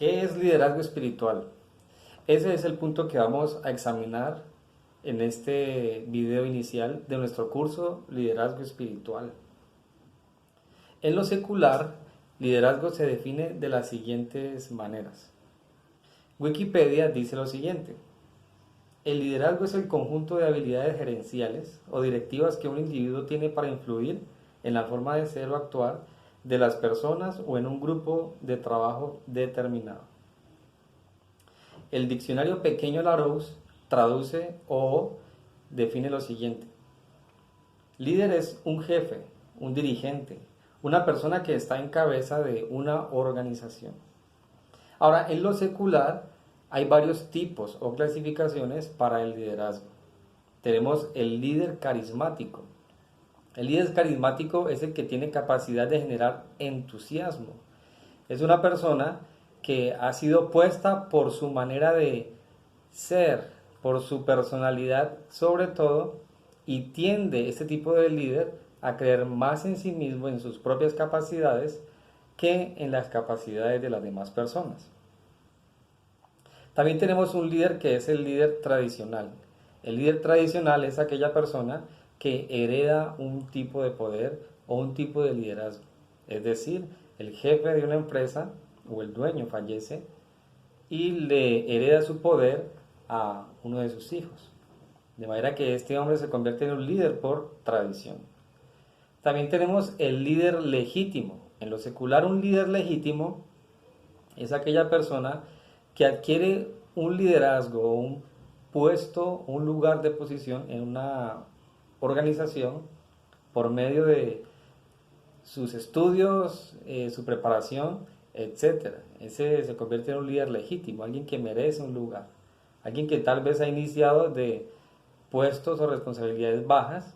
¿Qué es liderazgo espiritual? Ese es el punto que vamos a examinar en este video inicial de nuestro curso Liderazgo Espiritual. En lo secular, liderazgo se define de las siguientes maneras. Wikipedia dice lo siguiente: el liderazgo es el conjunto de habilidades gerenciales o directivas que un individuo tiene para influir en la forma de ser o actuar de las personas o en un grupo de trabajo determinado. El diccionario Pequeño Larousse traduce o define lo siguiente: líder es un jefe, un dirigente, una persona que está en cabeza de una organización. Ahora, en lo secular hay varios tipos o clasificaciones para el liderazgo. Tenemos el líder carismático. El líder carismático es el que tiene capacidad de generar entusiasmo. Es una persona que ha sido puesta por su manera de ser, por su personalidad sobre todo, y tiende este tipo de líder a creer más en sí mismo, en sus propias capacidades, que en las capacidades de las demás personas. También tenemos un líder que es el líder tradicional. El líder tradicional es aquella persona que hereda un tipo de poder o un tipo de liderazgo. Es decir, el jefe de una empresa o el dueño fallece y le hereda su poder a uno de sus hijos. De manera que este hombre se convierte en un líder por tradición. También tenemos el líder legítimo. En lo secular, un líder legítimo es aquella persona que adquiere un liderazgo, un puesto, un lugar de posición en una organización por medio de sus estudios, su preparación, etcétera. Ese se convierte en un líder legítimo, alguien que merece un lugar, alguien que tal vez ha iniciado de puestos o responsabilidades bajas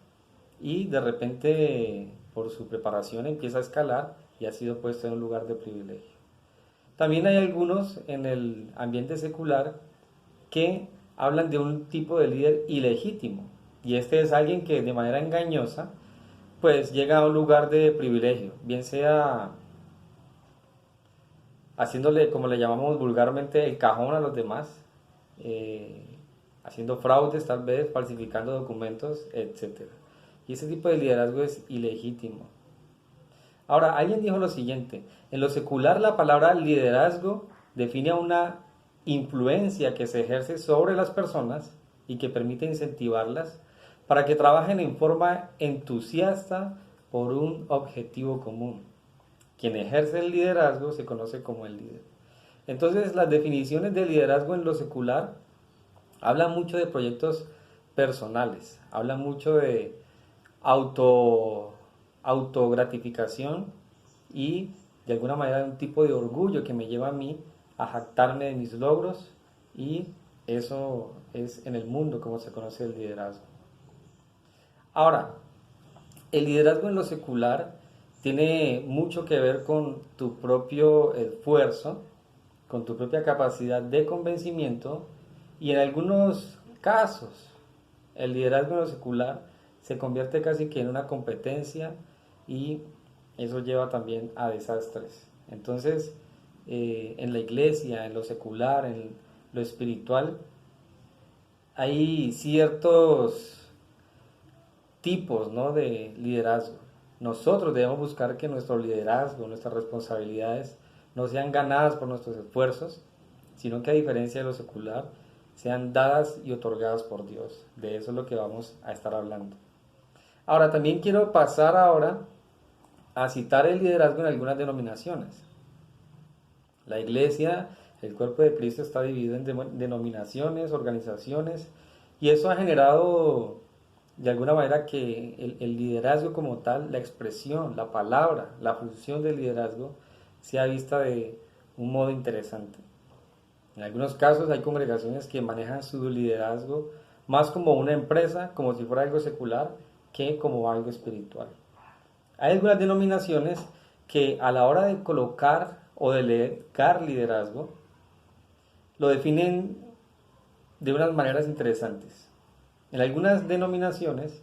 y de repente por su preparación empieza a escalar y ha sido puesto en un lugar de privilegio. También hay algunos en el ambiente secular que hablan de un tipo de líder ilegítimo, y este es alguien que de manera engañosa pues llega a un lugar de privilegio, bien sea haciéndole, como le llamamos vulgarmente, el cajón a los demás, haciendo fraudes tal vez, falsificando documentos, etc. Y ese tipo de liderazgo es ilegítimo. Ahora, alguien dijo lo siguiente: en lo secular la palabra liderazgo define a una influencia que se ejerce sobre las personas y que permite incentivarlas para que trabajen en forma entusiasta por un objetivo común. Quien ejerce el liderazgo se conoce como el líder. Entonces, las definiciones de liderazgo en lo secular hablan mucho de proyectos personales, hablan mucho de autogratificación y de alguna manera un tipo de orgullo que me lleva a mí a jactarme de mis logros, y eso es en el mundo como se conoce el liderazgo. Ahora, el liderazgo en lo secular tiene mucho que ver con tu propio esfuerzo, con tu propia capacidad de convencimiento, y en algunos casos el liderazgo en lo secular se convierte casi que en una competencia, y eso lleva también a desastres. Entonces, en la iglesia, en lo secular, en lo espiritual, hay ciertos tipos, ¿no?, de liderazgo. Nosotros debemos buscar que nuestro liderazgo, nuestras responsabilidades, no sean ganadas por nuestros esfuerzos, sino que a diferencia de lo secular, sean dadas y otorgadas por Dios. De eso es lo que vamos a estar hablando. Ahora, también quiero pasar ahora a citar el liderazgo en algunas denominaciones. La iglesia, el cuerpo de Cristo, está dividido en denominaciones, organizaciones, y eso ha generado de alguna manera que el liderazgo como tal, la expresión, la palabra, la función del liderazgo, sea vista de un modo interesante. En algunos casos hay congregaciones que manejan su liderazgo más como una empresa, como si fuera algo secular, que como algo espiritual. Hay algunas denominaciones que a la hora de colocar o delegar liderazgo, lo definen de unas maneras interesantes. En algunas denominaciones,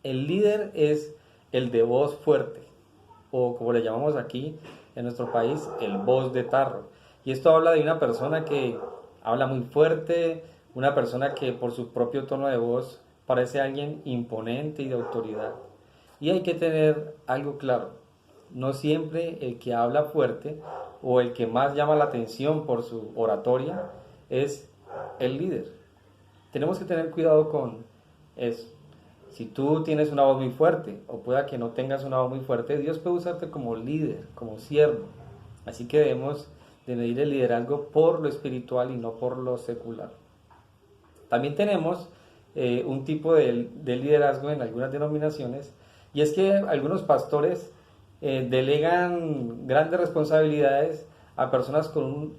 el líder es el de voz fuerte, o como le llamamos aquí en nuestro país, el voz de tarro. Y esto habla de una persona que habla muy fuerte, una persona que por su propio tono de voz parece alguien imponente y de autoridad. Y hay que tener algo claro, no siempre el que habla fuerte o el que más llama la atención por su oratoria es el líder. Tenemos que tener cuidado con eso. Si tú tienes una voz muy fuerte, o pueda que no tengas una voz muy fuerte, Dios puede usarte como líder, como siervo. Así que debemos de medir el liderazgo por lo espiritual y no por lo secular. También tenemos un tipo de liderazgo en algunas denominaciones, y es que algunos pastores delegan grandes responsabilidades a personas con un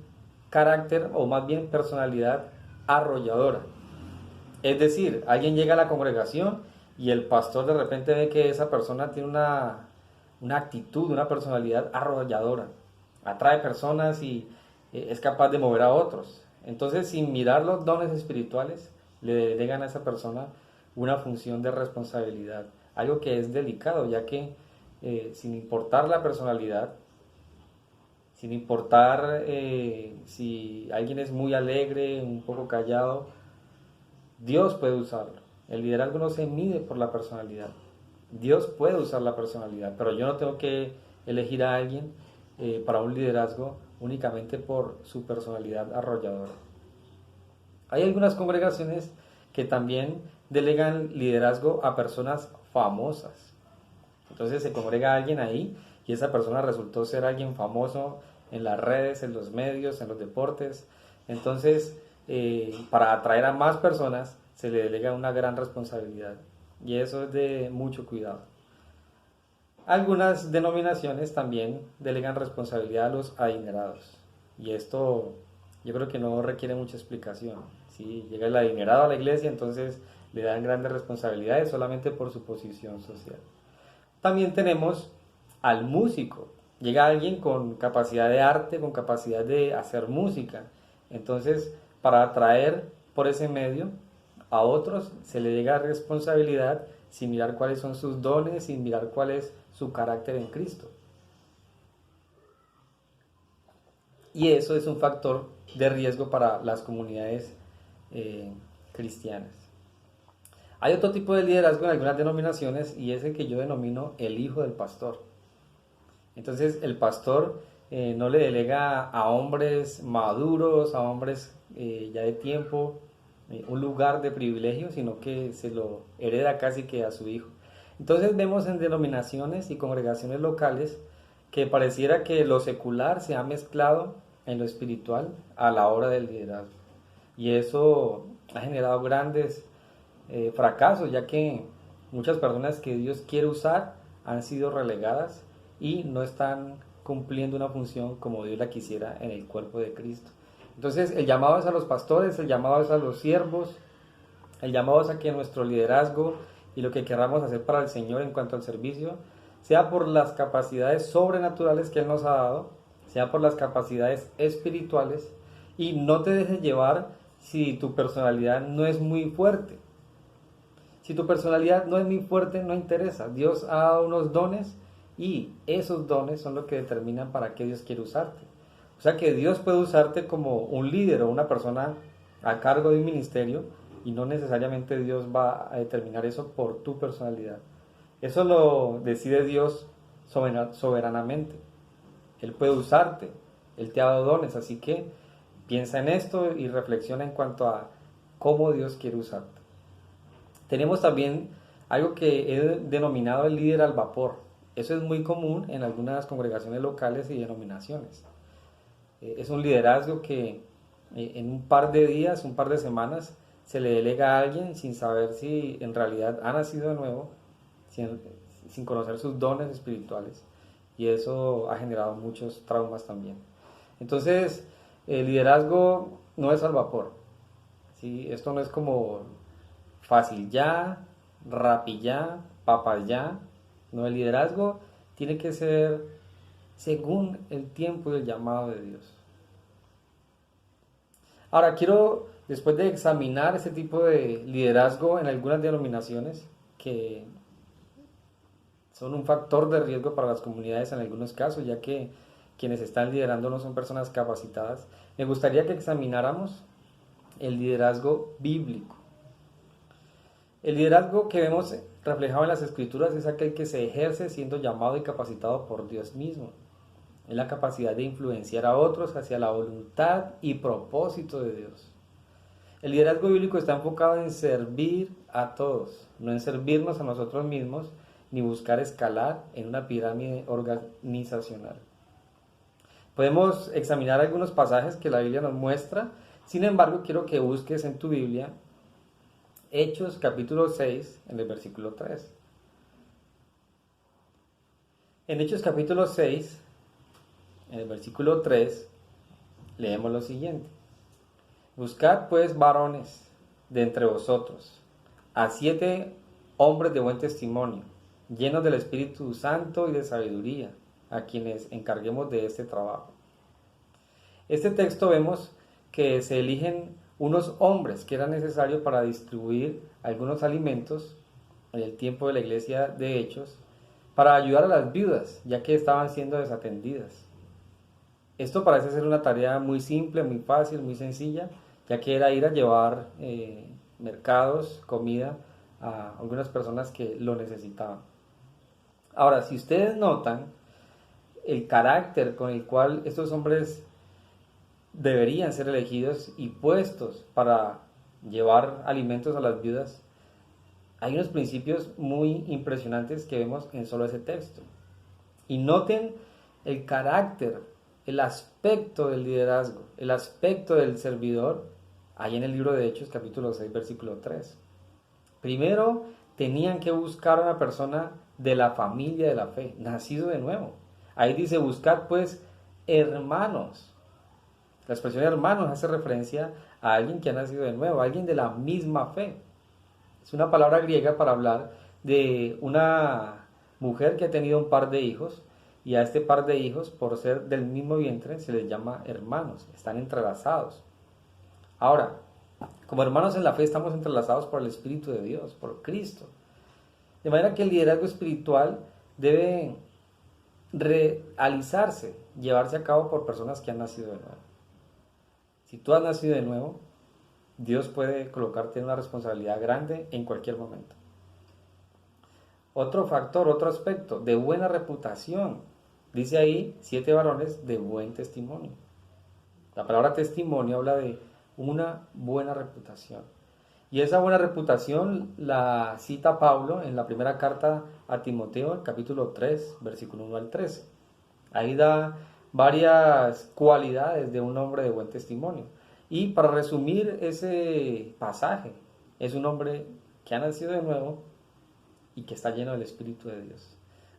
carácter o más bien personalidad arrolladora. Es decir, alguien llega a la congregación y el pastor de repente ve que esa persona tiene una actitud, una personalidad arrolladora. Atrae personas y es capaz de mover a otros. Entonces, sin mirar los dones espirituales, le delegan a esa persona una función de responsabilidad. Algo que es delicado, ya que sin importar la personalidad, sin importar si alguien es muy alegre, un poco callado, Dios puede usarlo. El liderazgo no se mide por la personalidad. Dios puede usar la personalidad, pero yo no tengo que elegir a alguien para un liderazgo únicamente por su personalidad arrolladora. Hay algunas congregaciones que también delegan liderazgo a personas famosas. Entonces se congrega alguien ahí y esa persona resultó ser alguien famoso en las redes, en los medios, en los deportes. Entonces, para atraer a más personas se le delega una gran responsabilidad y eso es de mucho cuidado. Algunas denominaciones también delegan responsabilidad a los adinerados y esto yo creo que no requiere mucha explicación. Si llega el adinerado a la iglesia, entonces le dan grandes responsabilidades solamente por su posición social. También tenemos al músico. Llega alguien con capacidad de arte, con capacidad de hacer música. Entonces, para atraer por ese medio a otros, se le llega responsabilidad sin mirar cuáles son sus dones, sin mirar cuál es su carácter en Cristo. Y eso es un factor de riesgo para las comunidades cristianas. Hay otro tipo de liderazgo en algunas denominaciones y es el que yo denomino el hijo del pastor. Entonces el pastor no le delega a hombres maduros, a hombres ya de tiempo, un lugar de privilegio, sino que se lo hereda casi que a su hijo. Entonces vemos en denominaciones y congregaciones locales que pareciera que lo secular se ha mezclado en lo espiritual a la hora del liderazgo. Y eso ha generado grandes fracasos, ya que muchas personas que Dios quiere usar han sido relegadas y no están cumpliendo una función como Dios la quisiera en el cuerpo de Cristo. Entonces el llamado es a los pastores, el llamado es a los siervos, el llamado es a que nuestro liderazgo y lo que queramos hacer para el Señor en cuanto al servicio sea por las capacidades sobrenaturales que Él nos ha dado, sea por las capacidades espirituales, y no te dejes llevar si tu personalidad no es muy fuerte. Si tu personalidad no es muy fuerte, no interesa. Dios ha dado unos dones y esos dones son lo que determinan para qué Dios quiere usarte. O sea que Dios puede usarte como un líder o una persona a cargo de un ministerio y no necesariamente Dios va a determinar eso por tu personalidad. Eso lo decide Dios soberanamente. Él puede usarte, Él te ha dado dones, así que piensa en esto y reflexiona en cuanto a cómo Dios quiere usarte. Tenemos también algo que he denominado el líder al vapor. Eso es muy común en algunas congregaciones locales y denominaciones. Es un liderazgo que en un par de días, un par de semanas, se le delega a alguien sin saber si en realidad ha nacido de nuevo, sin conocer sus dones espirituales. Y eso ha generado muchos traumas también. Entonces, el liderazgo no es al vapor. ¿Sí? Esto no es como fácil ya, rápido ya, papas ya. No, el liderazgo tiene que ser según el tiempo y el llamado de Dios. Ahora quiero, después de examinar ese tipo de liderazgo en algunas denominaciones que son un factor de riesgo para las comunidades en algunos casos, ya que quienes están liderando no son personas capacitadas, me gustaría que examináramos el liderazgo bíblico. El liderazgo que vemos reflejado en las Escrituras es aquel que se ejerce siendo llamado y capacitado por Dios mismo. Es la capacidad de influenciar a otros hacia la voluntad y propósito de Dios. El liderazgo bíblico está enfocado en servir a todos, no en servirnos a nosotros mismos, ni buscar escalar en una pirámide organizacional. Podemos examinar algunos pasajes que la Biblia nos muestra, sin embargo quiero que busques en tu Biblia Hechos capítulo 6 en el versículo 3. En Hechos capítulo 6, en el versículo 3, leemos lo siguiente. Buscad pues varones de entre vosotros, a 7 hombres de buen testimonio, llenos del Espíritu Santo y de sabiduría, a quienes encarguemos de este trabajo. Este texto vemos que se eligen unos hombres que eran necesarios para distribuir algunos alimentos en el tiempo de la iglesia de Hechos, para ayudar a las viudas, ya que estaban siendo desatendidas. Esto parece ser una tarea muy simple, muy fácil, muy sencilla, ya que era ir a llevar mercados, comida a algunas personas que lo necesitaban. Ahora, si ustedes notan el carácter con el cual estos hombres deberían ser elegidos y puestos para llevar alimentos a las viudas, hay unos principios muy impresionantes que vemos en solo ese texto. Y noten el carácter, el aspecto del liderazgo, el aspecto del servidor, ahí en el libro de Hechos, capítulo 6, versículo 3. Primero, tenían que buscar a una persona de la familia de la fe, nacido de nuevo. Ahí dice, buscad pues hermanos. La expresión hermanos hace referencia a alguien que ha nacido de nuevo, a alguien de la misma fe. Es una palabra griega para hablar de una mujer que ha tenido un par de hijos, y a este par de hijos, por ser del mismo vientre, se les llama hermanos, están entrelazados. Ahora, como hermanos en la fe estamos entrelazados por el Espíritu de Dios, por Cristo. De manera que el liderazgo espiritual debe realizarse, llevarse a cabo por personas que han nacido de nuevo. Si tú has nacido de nuevo, Dios puede colocarte en una responsabilidad grande en cualquier momento. Otro factor, otro aspecto, de buena reputación. Dice ahí 7 varones de buen testimonio. La palabra testimonio habla de una buena reputación. Y esa buena reputación la cita Pablo en la primera carta a Timoteo, capítulo 3, versículo 1 al 13. Ahí da varias cualidades de un hombre de buen testimonio. Y para resumir ese pasaje, es un hombre que ha nacido de nuevo y que está lleno del Espíritu de Dios.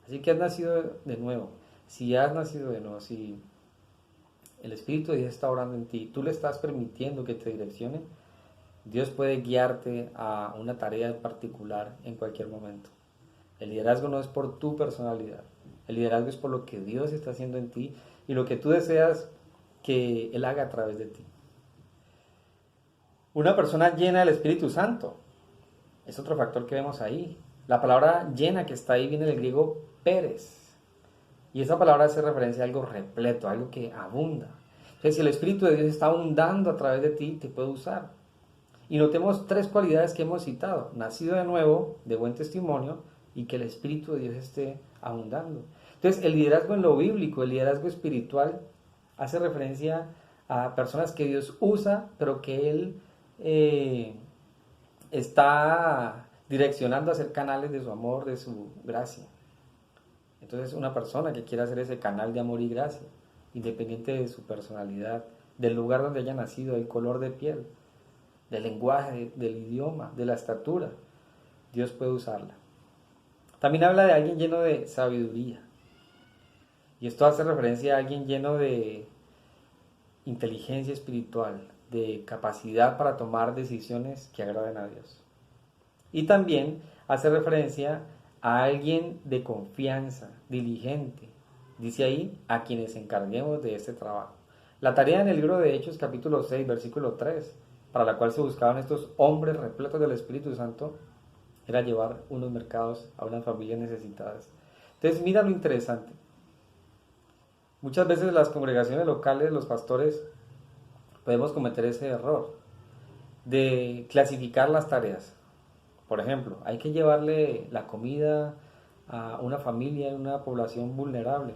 Así que has nacido de nuevo. Si has nacido de nuevo, si el Espíritu de Dios está orando en ti, tú le estás permitiendo que te direccione, Dios puede guiarte a una tarea en particular en cualquier momento. El liderazgo no es por tu personalidad. El liderazgo es por lo que Dios está haciendo en ti y lo que tú deseas que Él haga a través de ti. Una persona llena del Espíritu Santo es otro factor que vemos ahí. La palabra llena que está ahí viene del griego peres. Y esa palabra hace referencia a algo repleto, a algo que abunda. Entonces, si el Espíritu de Dios está abundando a través de ti, te puede usar. Y notemos 3 cualidades que hemos citado. Nacido de nuevo, de buen testimonio, y que el Espíritu de Dios esté abundando. Entonces, el liderazgo en lo bíblico, el liderazgo espiritual, hace referencia a personas que Dios usa, pero que Él está direccionando a ser canales de su amor, de su gracia. Entonces, una persona que quiera ser ese canal de amor y gracia, independiente de su personalidad, del lugar donde haya nacido, del color de piel, del lenguaje, del idioma, de la estatura, Dios puede usarla. También habla de alguien lleno de sabiduría. Y esto hace referencia a alguien lleno de inteligencia espiritual, de capacidad para tomar decisiones que agraden a Dios. Y también hace referencia a alguien de confianza, diligente. Dice ahí, a quienes encarguemos de este trabajo. La tarea en el libro de Hechos, capítulo 6, versículo 3, para la cual se buscaban estos hombres repletos del Espíritu Santo, era llevar unos mercados a unas familias necesitadas. Entonces, mira lo interesante. Muchas veces las congregaciones locales, los pastores, podemos cometer ese error de clasificar las tareas. Por ejemplo, hay que llevarle la comida a una familia en una población vulnerable.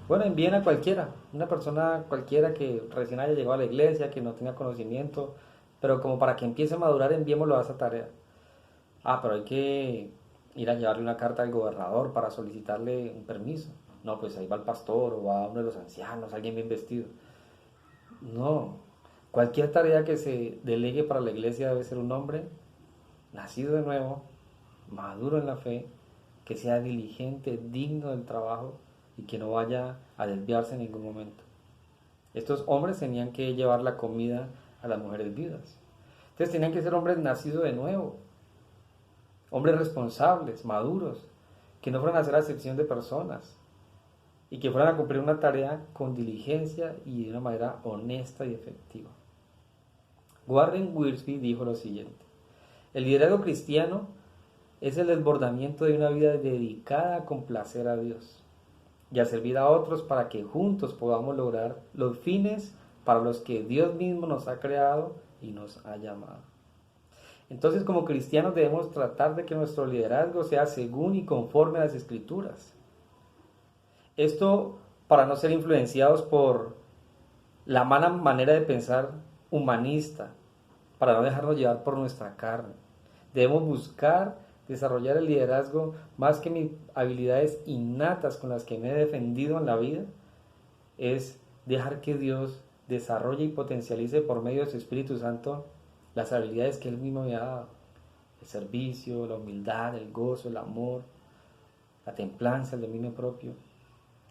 Bueno, envíen a cualquiera, una persona cualquiera que recién haya llegado a la iglesia, que no tenga conocimiento, pero como para que empiece a madurar, enviémoslo a esa tarea. Ah, pero hay que ir a llevarle una carta al gobernador para solicitarle un permiso. No, pues ahí va el pastor o va uno de los ancianos, alguien bien vestido. No, cualquier tarea que se delegue para la iglesia debe ser un hombre nacido de nuevo, maduro en la fe, que sea diligente, digno del trabajo y que no vaya a desviarse en ningún momento. Estos hombres tenían que llevar la comida a las mujeres viudas. Entonces tenían que ser hombres nacidos de nuevo, hombres responsables, maduros, que no fueran a hacer acepción de personas y que fueran a cumplir una tarea con diligencia y de una manera honesta y efectiva. Warren Wiersbe dijo lo siguiente: el liderazgo cristiano es el desbordamiento de una vida dedicada a complacer a Dios y a servir a otros para que juntos podamos lograr los fines para los que Dios mismo nos ha creado y nos ha llamado. Entonces, como cristianos debemos tratar de que nuestro liderazgo sea según y conforme a las Escrituras. Esto para no ser influenciados por la mala manera de pensar humanista, para no dejarnos llevar por nuestra carne. Debemos buscar desarrollar el liderazgo más que mis habilidades innatas con las que me he defendido en la vida, es dejar que Dios desarrolle y potencialice por medio de su Espíritu Santo las habilidades que Él mismo me ha dado. El servicio, la humildad, el gozo, el amor, la templanza, el dominio propio.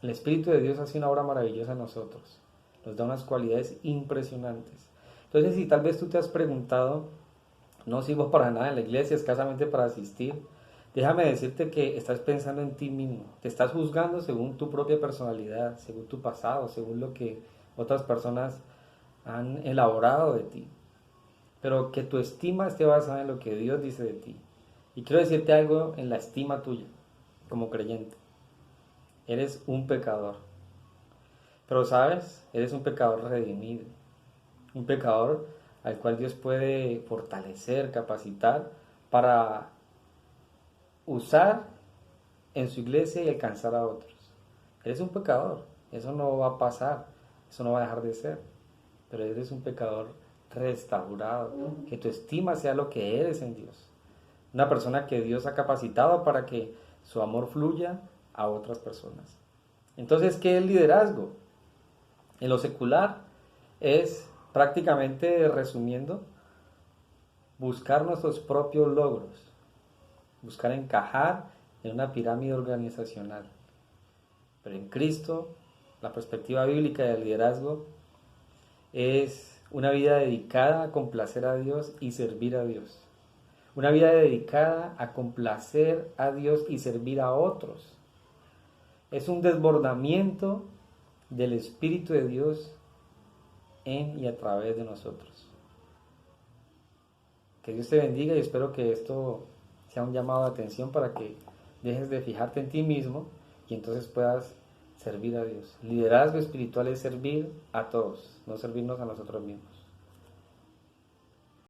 El Espíritu de Dios hace una obra maravillosa en nosotros. Nos da unas cualidades impresionantes. Entonces, si tal vez tú te has preguntado, no sirvo para nada en la iglesia, escasamente para asistir, déjame decirte que estás pensando en ti mismo. Te estás juzgando según tu propia personalidad, según tu pasado, según lo que otras personas han elaborado de ti. Pero que tu estima esté basada en lo que Dios dice de ti. Y quiero decirte algo en la estima tuya, como creyente. Eres un pecador. Pero sabes, eres un pecador redimido. Un pecador al cual Dios puede fortalecer, capacitar para usar en su iglesia y alcanzar a otros. Eres un pecador, eso no va a pasar, eso no va a dejar de ser, pero eres un pecador restaurado, que tu estima sea lo que eres en Dios. Una persona que Dios ha capacitado para que su amor fluya a otras personas. Entonces, ¿qué es liderazgo? En lo secular es prácticamente, resumiendo, buscar nuestros propios logros, buscar encajar en una pirámide organizacional. Pero en Cristo, la perspectiva bíblica del liderazgo es una vida dedicada a complacer a Dios y servir a Dios. Una vida dedicada a complacer a Dios y servir a otros. Es un desbordamiento del Espíritu de Dios en y a través de nosotros. Que Dios te bendiga y espero que esto sea un llamado de atención para que dejes de fijarte en ti mismo y entonces puedas servir a Dios. Liderazgo espiritual es servir a todos, no servirnos a nosotros mismos.